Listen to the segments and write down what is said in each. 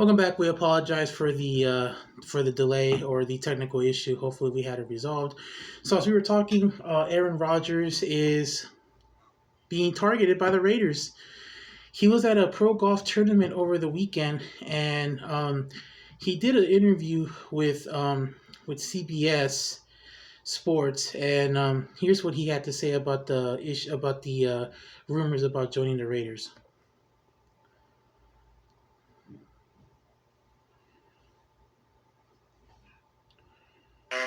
Welcome back. We apologize for the delay or the technical issue. Hopefully, we had it resolved. So, as we were talking, Aaron Rodgers is being targeted by the Raiders. He was at a pro golf tournament over the weekend, and he did an interview with CBS Sports, and here's what he had to say about the issue about the rumors about joining the Raiders.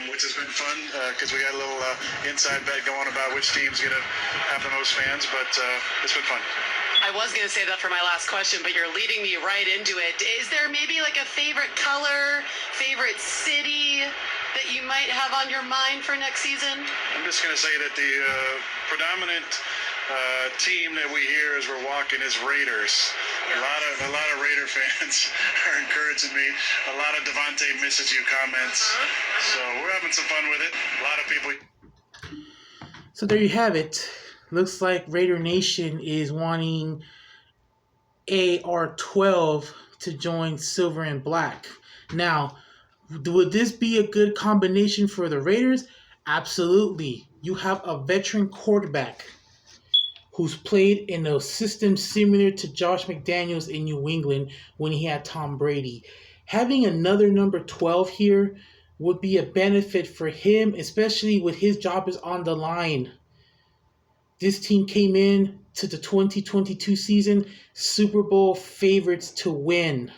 Which has been fun because we got a little inside bet going about which team's going to have the most fans, but it's been fun. I was going to say that for my last question, but you're leading me right into it. Is there maybe like a favorite color, favorite city that you might have on your mind for next season? I'm just going to say that the predominant team that we hear as we're walking is Raiders. A lot of Raider fans are encouraging me. A lot of Devontae misses you comments. So we're having some fun with it. A lot of people. So there you have it. Looks like Raider Nation is wanting AR-12 to join Silver and Black. Now, would this be a good combination for the Raiders? Absolutely. You have a veteran quarterback who's played in a system similar to Josh McDaniels in New England when he had Tom Brady. Having another number 12 here would be a benefit for him, especially with his job is on the line. This team came in to the 2022 season Super Bowl favorites to win.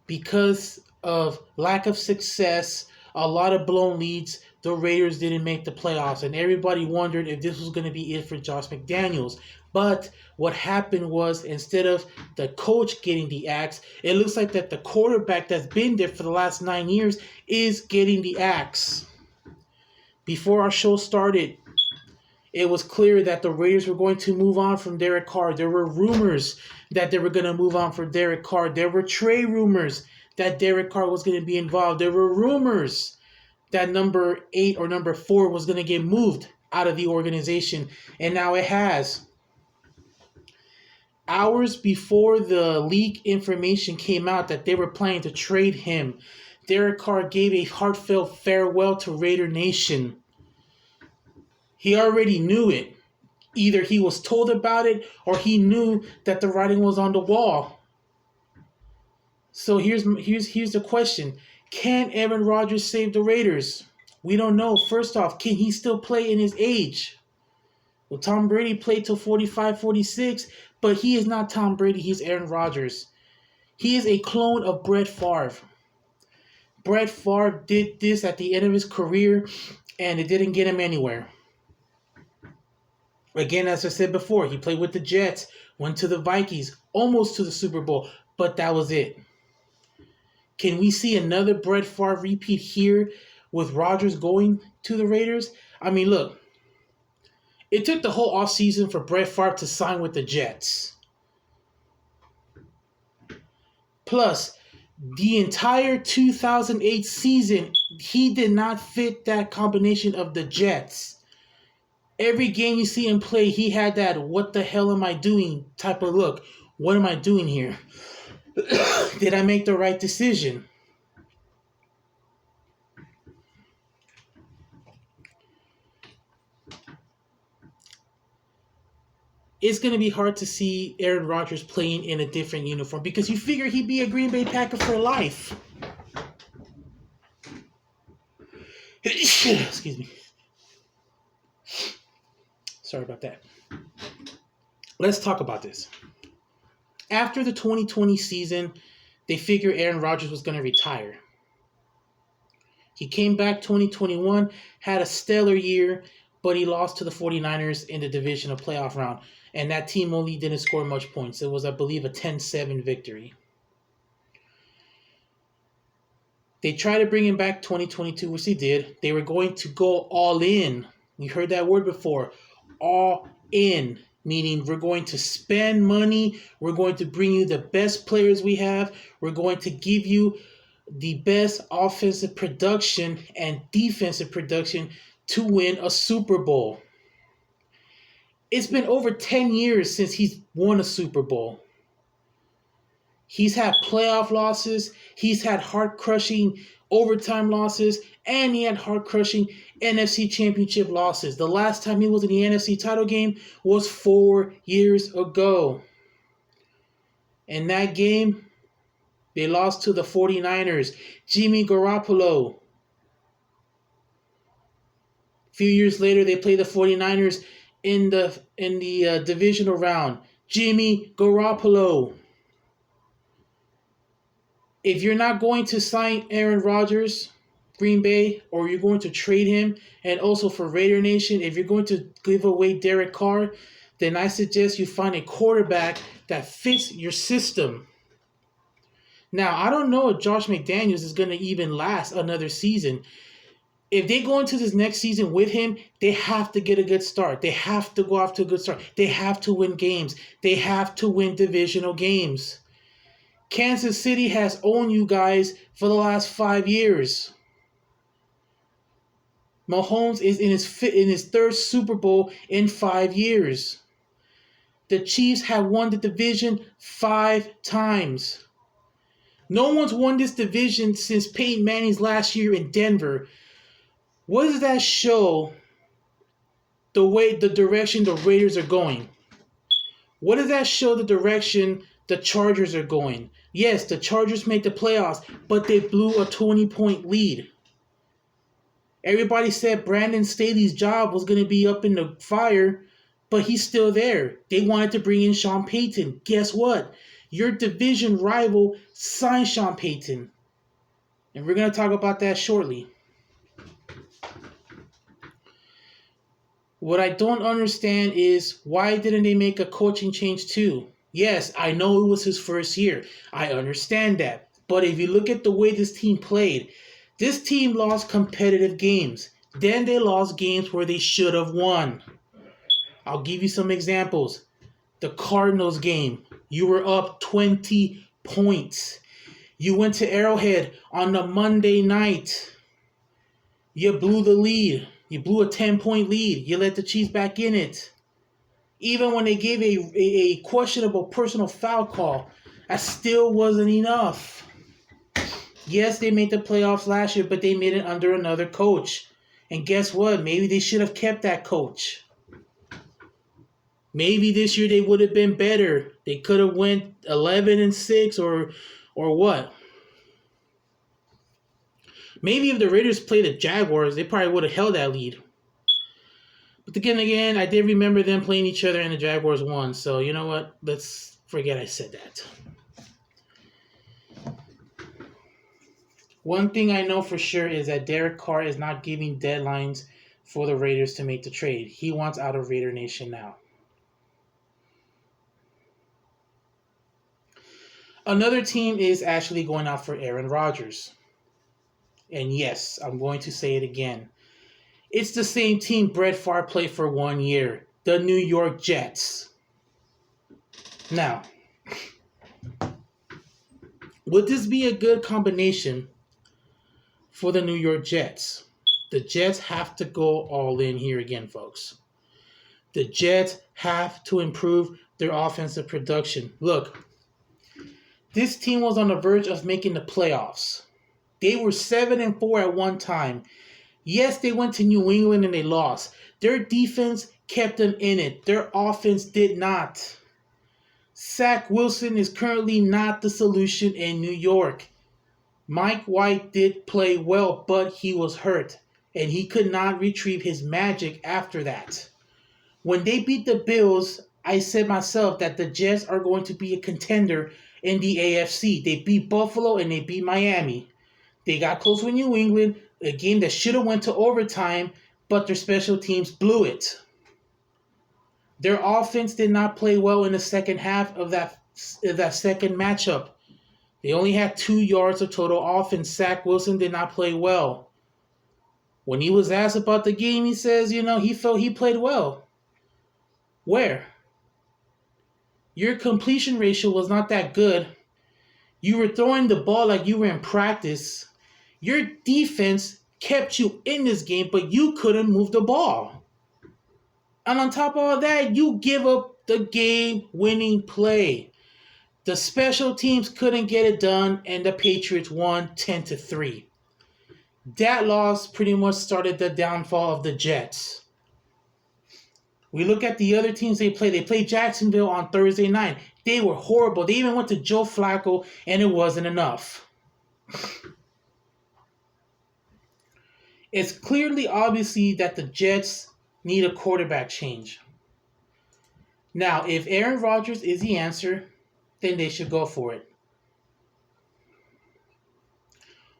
Because of lack of success, a lot of blown leads, the Raiders didn't make the playoffs, and everybody wondered if this was going to be it for Josh McDaniels. But what happened was, instead of the coach getting the axe, it looks like that the quarterback that's been there for the last 9 years is getting the axe. Before our show started, it was clear that the Raiders were going to move on from Derek Carr. There were rumors that they were going to move on for Derek Carr. There were trade rumors that Derek Carr was going to be involved. There were rumors that number 8 or number 4 was going to get moved out of the organization. And now it has. Hours before the leak information came out that they were planning to trade him, Derek Carr gave a heartfelt farewell to Raider Nation. He already knew it. Either he was told about it or he knew that the writing was on the wall. So here's the question. Can Aaron Rodgers save the Raiders? We don't know. First off, can he still play in his age? Well, Tom Brady played till 45, 46, but he is not Tom Brady. He's Aaron Rodgers. He is a clone of Brett Favre. Brett Favre did this at the end of his career, and it didn't get him anywhere. Again, as I said before, he played with the Jets, went to the Vikings, almost to the Super Bowl, but that was it. Can we see another Brett Favre repeat here with Rodgers going to the Raiders? I mean, look, it took the whole offseason for Brett Favre to sign with the Jets. Plus, the entire 2008 season, he did not fit that combination of the Jets. Every game you see him play, he had that "what the hell am I doing" type of look. What am I doing here? Did I make the right decision? It's going to be hard to see Aaron Rodgers playing in a different uniform because you figure he'd be a Green Bay Packer for life. Excuse me. Sorry about that. Let's talk about this. After the 2020 season, they figured Aaron Rodgers was going to retire. He came back 2021, had a stellar year, but he lost to the 49ers in the divisional playoff round. And that team only didn't score much points. It was, I believe, a 10-7 victory. They tried to bring him back 2022, which they did. They were going to go all in. We heard that word before. All in. Meaning we're going to spend money. We're going to bring you the best players we have. We're going to give you the best offensive production and defensive production to win a Super Bowl. It's been over 10 years since he's won a Super Bowl. He's had playoff losses. He's had heart-crushing overtime losses. And he had heart-crushing NFC Championship losses. The last time he was in the NFC title game was 4 years ago. In that game, they lost to the 49ers. Jimmy Garoppolo. A few years later, they played the 49ers in the divisional round. Jimmy Garoppolo. If you're not going to sign Aaron Rodgers, Green Bay, or you're going to trade him, and also for Raider Nation, if you're going to give away Derek Carr, then I suggest you find a quarterback that fits your system. Now, I don't know if Josh McDaniels is going to even last another season. If they go into this next season with him, they have to get a good start. They have to go off to a good start. They have to win games. They have to win divisional games. Kansas City has owned you guys for the last 5 years. Mahomes is in his third Super Bowl in 5 years. The Chiefs have won the division 5 times. No one's won this division since Peyton Manning's last year in Denver. What does that show the direction the Raiders are going? What does that show the direction the Chargers are going? Yes, the Chargers made the playoffs, but they blew a 20-point lead. Everybody said Brandon Staley's job was going to be up in the fire, but he's still there. They wanted to bring in Sean Payton. Guess what? Your division rival signed Sean Payton. And we're going to talk about that shortly. What I don't understand is why didn't they make a coaching change too? Yes, I know it was his first year. I understand that. But if you look at the way this team played, this team lost competitive games. Then they lost games where they should have won. I'll give you some examples. The Cardinals game, you were up 20 points. You went to Arrowhead on the Monday night. You blew the lead. You blew a 10-point lead. You let the Chiefs back in it. Even when they gave a questionable personal foul call, that still wasn't enough. Yes, they made the playoffs last year, but they made it under another coach. And guess what? Maybe they should have kept that coach. Maybe this year they would have been better. They could have went 11-6 or what? Maybe if the Raiders played the Jaguars, they probably would have held that lead. But again, I did remember them playing each other and the Jaguars won. So, you know what? Let's forget I said that. One thing I know for sure is that Derek Carr is not giving deadlines for the Raiders to make the trade. He wants out of Raider Nation now. Another team is actually going out for Aaron Rodgers. And yes, I'm going to say it again. It's the same team Brett Favre played for 1 year. The New York Jets. Now, would this be a good combination for the New York Jets? The Jets have to go all in here again, folks. The Jets have to improve their offensive production. Look, this team was on the verge of making the playoffs. They were 7-4 at one time. Yes, they went to New England and they lost. Their defense kept them in it. Their offense did not. Zach Wilson is currently not the solution in New York. Mike White did play well, but he was hurt. And he could not retrieve his magic after that. When they beat the Bills, I said myself that the Jets are going to be a contender in the AFC. They beat Buffalo and they beat Miami. They got close with New England, a game that should have went to overtime, but their special teams blew it. Their offense did not play well in the second half of that second matchup. They only had 2 yards of total offense. Zach Wilson did not play well. When he was asked about the game, he says, he felt he played well. Where? Your completion ratio was not that good. You were throwing the ball like you were in practice. Your defense kept you in this game, but you couldn't move the ball. And on top of all that, you give up the game-winning play. The special teams couldn't get it done, and the Patriots won 10-3. That loss pretty much started the downfall of the Jets. We look at the other teams they played. They played Jacksonville on Thursday night. They were horrible. They even went to Joe Flacco, and it wasn't enough. It's clearly, obviously, that the Jets need a quarterback change. Now, if Aaron Rodgers is the answer, then they should go for it.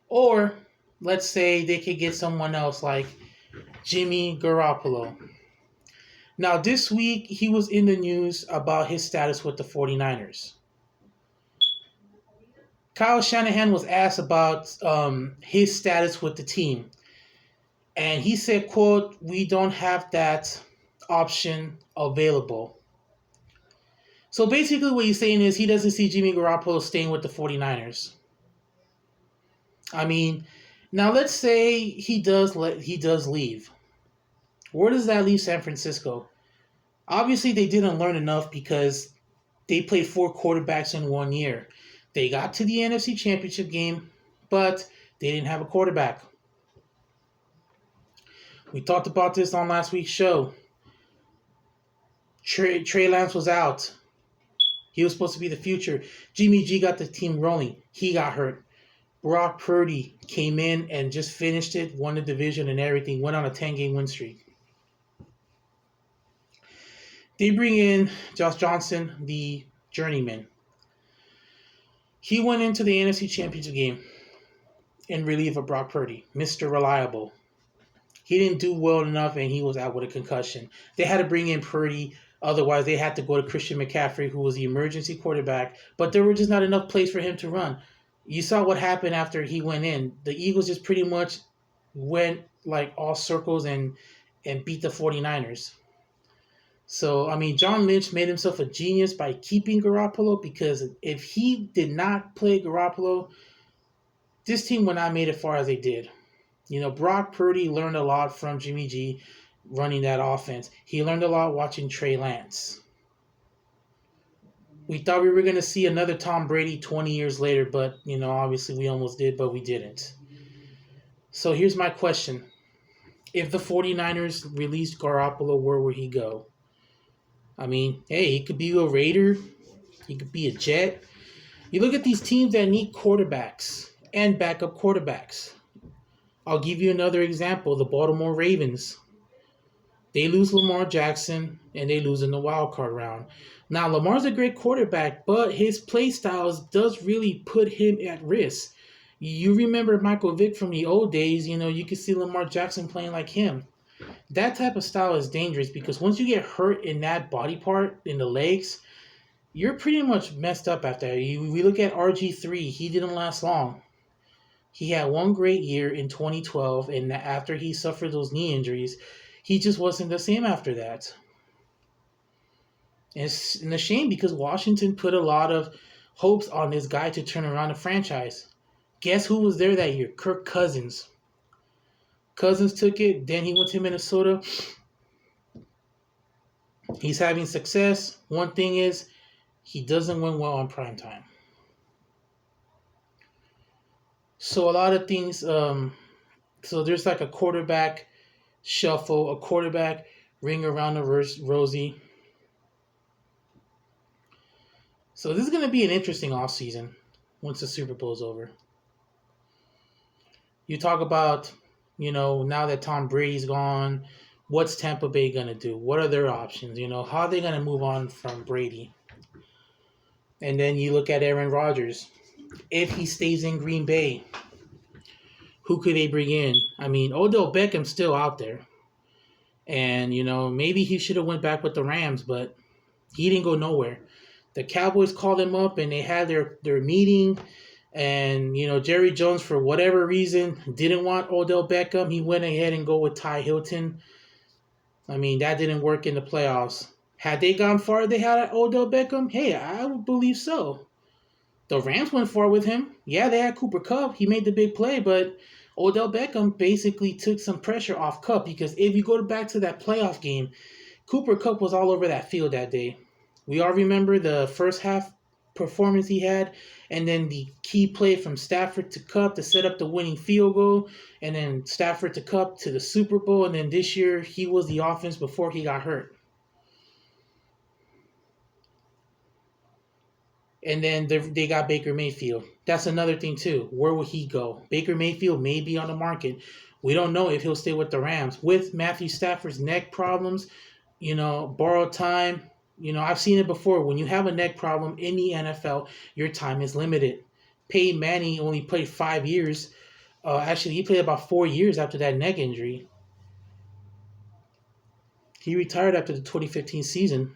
Or, let's say they could get someone else like Jimmy Garoppolo. Now, this week, he was in the news about his status with the 49ers. Kyle Shanahan was asked about his status with the team. And he said, quote, "We don't have that option available." So basically what he's saying is he doesn't see Jimmy Garoppolo staying with the 49ers. I mean, now let's say he does leave. Where does that leave San Francisco? Obviously, they didn't learn enough because they played 4 quarterbacks in 1 year. They got to the NFC Championship game, but they didn't have a quarterback. We talked about this on last week's show. Trey Lance was out. He was supposed to be the future. Jimmy G got the team rolling. He got hurt. Brock Purdy came in and just finished it, won the division and everything, went on a 10-game win streak. They bring in Josh Johnson, the journeyman. He went into the NFC Championship game in relief of Brock Purdy, Mr. Reliable. He didn't do well enough, and he was out with a concussion. They had to bring in Purdy. Otherwise, they had to go to Christian McCaffrey, who was the emergency quarterback. But there were just not enough plays for him to run. You saw what happened after he went in. The Eagles just pretty much went like all circles and beat the 49ers. So, I mean, John Lynch made himself a genius by keeping Garoppolo, because if he did not play Garoppolo, this team would not have made it far as they did. You know, Brock Purdy learned a lot from Jimmy G running that offense. He learned a lot watching Trey Lance. We thought we were going to see another Tom Brady 20 years later, but, you know, obviously we almost did, but we didn't. So here's my question. If the 49ers released Garoppolo, where would he go? I mean, hey, he could be a Raider. He could be a Jet. You look at these teams that need quarterbacks and backup quarterbacks. I'll give you another example, the Baltimore Ravens. They lose Lamar Jackson, and they lose in the wild card round. Now, Lamar's a great quarterback, but his play styles does really put him at risk. You remember Michael Vick from the old days, you know, you could see Lamar Jackson playing like him. That type of style is dangerous because once you get hurt in that body part, in the legs, you're pretty much messed up after that. We look at RG3, he didn't last long. He had one great year in 2012, and after he suffered those knee injuries, he just wasn't the same after that. It's a shame because Washington put a lot of hopes on this guy to turn around the franchise. Guess who was there that year? Kirk Cousins. Cousins took it, then he went to Minnesota. He's having success. One thing is, he doesn't win well on primetime. So a lot of things, so there's like a quarterback shuffle, a quarterback ring around the rosy. So this is going to be an interesting offseason once the Super Bowl is over. You talk about, you know, now that Tom Brady's gone, what's Tampa Bay going to do? What are their options? You know, how are they going to move on from Brady? And then you look at Aaron Rodgers. If he stays in Green Bay, who could they bring in? I mean, Odell Beckham's still out there. And, you know, maybe he should have went back with the Rams, but he didn't go nowhere. The Cowboys called him up and they had their meeting. And, you know, Jerry Jones, for whatever reason, didn't want Odell Beckham. He went ahead and go with Ty Hilton. I mean, that didn't work in the playoffs. Had they gone far, they had Odell Beckham? Hey, I would believe so. The Rams went far with him. Yeah, they had Cooper Kupp. He made the big play, but Odell Beckham basically took some pressure off Kupp because if you go back to that playoff game, Cooper Kupp was all over that field that day. We all remember the first half performance he had, and then the key play from Stafford to Kupp to set up the winning field goal, and then Stafford to Kupp to the Super Bowl, and then this year he was the offense before he got hurt. And then they got Baker Mayfield. That's another thing too. Where will he go? Baker Mayfield may be on the market. We don't know if he'll stay with the Rams. With Matthew Stafford's neck problems, borrowed time. I've seen it before. When you have a neck problem in the NFL, your time is limited. Peyton Manning only played 5 years. Actually, he played about 4 years after that neck injury. He retired after the 2015 season.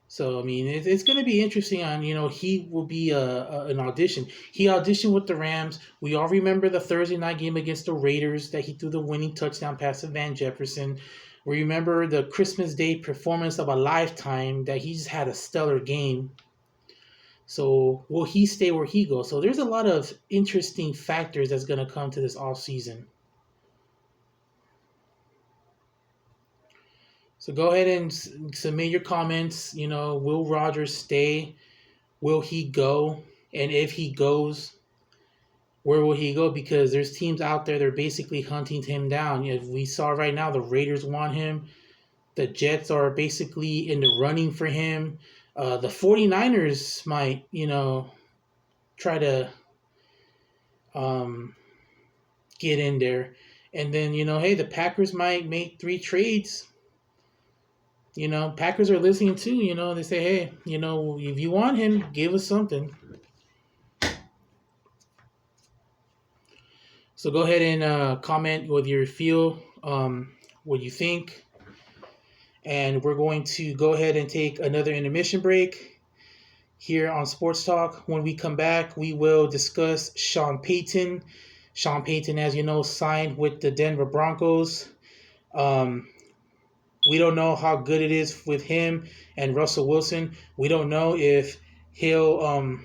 So, I mean, it's going to be interesting on, he will be an audition. He auditioned with the Rams. We all remember the Thursday night game against the Raiders that he threw the winning touchdown pass to Van Jefferson. We remember the Christmas Day performance of a lifetime that he just had a stellar game. So, will he stay where he goes? So, there's a lot of interesting factors that's going to come to this offseason. So go ahead and submit your comments. Will Rodgers stay? Will he go? And if he goes, where will he go? Because there's teams out there that are basically hunting him down. If we saw right now, the Raiders want him. The Jets are basically in the running for him. The 49ers might, try to get in there. And then, hey, the Packers might make 3 trades. Packers are listening too. They say, hey, if you want him, give us something. So go ahead and comment what you feel, what you think. And we're going to go ahead and take another intermission break here on Sports Talk. When we come back, we will discuss Sean Payton. Sean Payton, as you know, signed with the Denver Broncos. We don't know how good it is with him and Russell Wilson. We don't know if he'll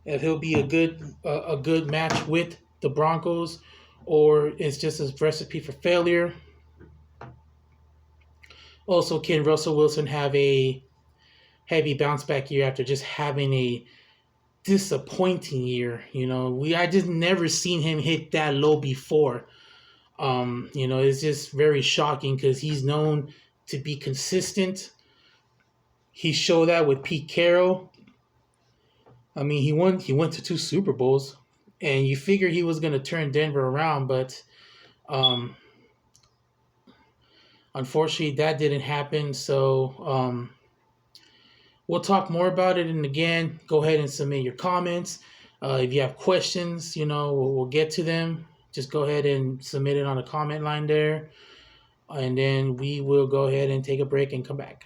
be a good match with the Broncos, or it's just a recipe for failure. Also, can Russell Wilson have a heavy bounce back year after just having a disappointing year? I just never seen him hit that low before. It's just very shocking because he's known to be consistent. He showed that with Pete Carroll. I mean, he went to 2 Super Bowls, and you figure he was going to turn Denver around, but unfortunately that didn't happen. So we'll talk more about it, and again, go ahead and submit your comments. If you have questions, we'll get to them. Just go ahead and submit it on the comment line there. And then we will go ahead and take a break and come back.